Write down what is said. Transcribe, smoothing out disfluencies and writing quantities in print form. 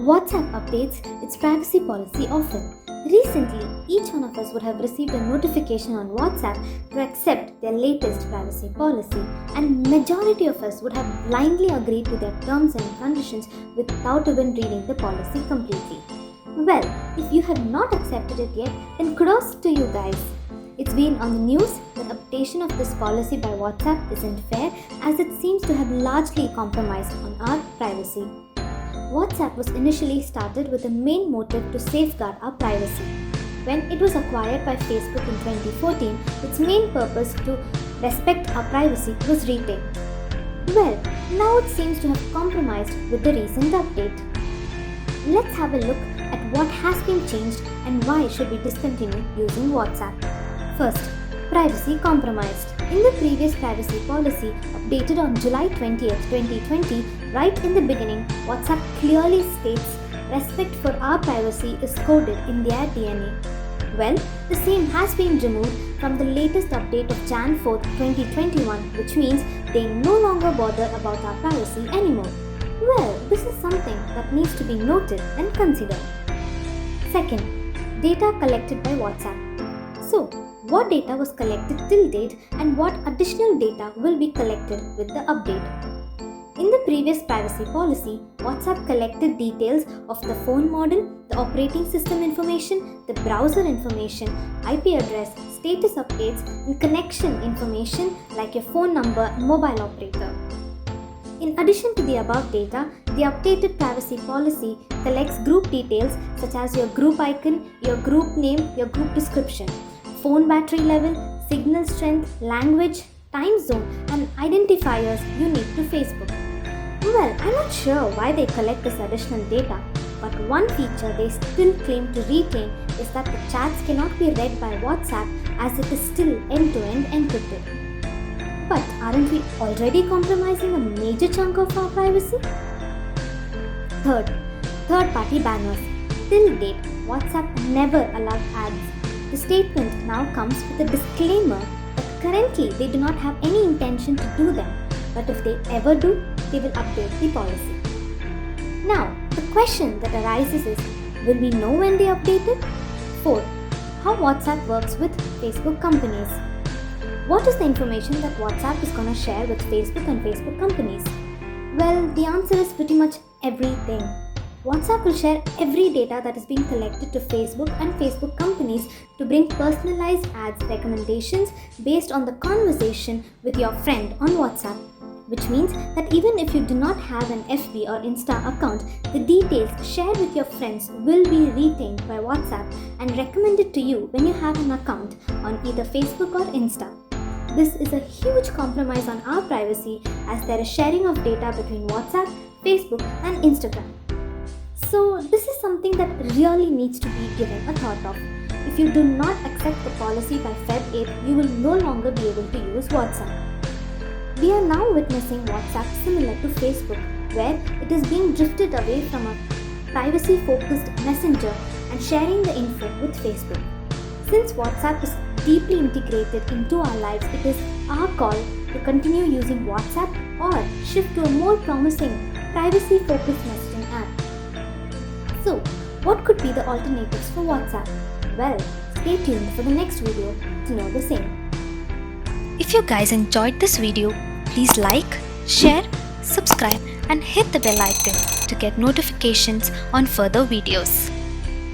WhatsApp updates its privacy policy often. Recently, each one of us would have received a notification on WhatsApp to accept their latest privacy policy, and majority of us would have blindly agreed to their terms and conditions without even reading the policy completely. Well, if you have not accepted it yet, then kudos to you guys. It's been on the news that updation of this policy by WhatsApp isn't fair, as it seems to have largely compromised on our privacy. WhatsApp was initially started with the main motive to safeguard our privacy. When it was acquired by Facebook in 2014, its main purpose to respect our privacy was retained. Well, now it seems to have compromised with the recent update. Let's have a look at what has been changed and why should we discontinue using WhatsApp. First, privacy compromised. In the previous privacy policy updated on July 20th, 2020, right in the beginning, WhatsApp clearly states respect for our privacy is coded in their DNA. Well, the same has been removed from the latest update of Jan 4th, 2021, which means they no longer bother about our privacy anymore. Well, this is something that needs to be noted and considered. Second, data collected by WhatsApp. So, what data was collected till date and what additional data will be collected with the update? In the previous privacy policy, WhatsApp collected details of the phone model, the operating system information, the browser information, IP address, status updates, and connection information like your phone number and mobile operator. In addition to the above data, the updated privacy policy collects group details such as your group icon, your group name, your group description, phone battery level, signal strength, language, time zone, and identifiers unique to Facebook. Well, I'm not sure why they collect this additional data, but one feature they still claim to retain is that the chats cannot be read by WhatsApp as it is still end-to-end encrypted. But aren't we already compromising a major chunk of our privacy? Third, third-party banners. Till date, WhatsApp never allowed ads. The statement now comes with a disclaimer that currently they do not have any intention to do them, but if they ever do, they will update the policy. Now, the question that arises is, will we know when they update it? Fourth, how WhatsApp works with Facebook companies. What is the information that WhatsApp is going to share with Facebook and Facebook companies? Well, the answer is pretty much everything. WhatsApp will share every data that is being collected to Facebook and Facebook companies to bring personalized ads recommendations based on the conversation with your friend on WhatsApp. Which means that even if you do not have an FB or Insta account, the details shared with your friends will be retained by WhatsApp and recommended to you when you have an account on either Facebook or Insta. This is a huge compromise on our privacy as there is sharing of data between WhatsApp, Facebook and Instagram. So this is something that really needs to be given a thought of. If you do not accept the policy by Feb 8th, you will no longer be able to use WhatsApp. We are now witnessing WhatsApp similar to Facebook, where it is being drifted away from a privacy-focused messenger and sharing the info with Facebook. Since WhatsApp is deeply integrated into our lives, it is our call to continue using WhatsApp or shift to a more promising privacy-focused messaging app. So, what could be the alternatives for WhatsApp? Well, stay tuned for the next video to know the same. If you guys enjoyed this video, please like, share, subscribe and hit the bell icon to get notifications on further videos.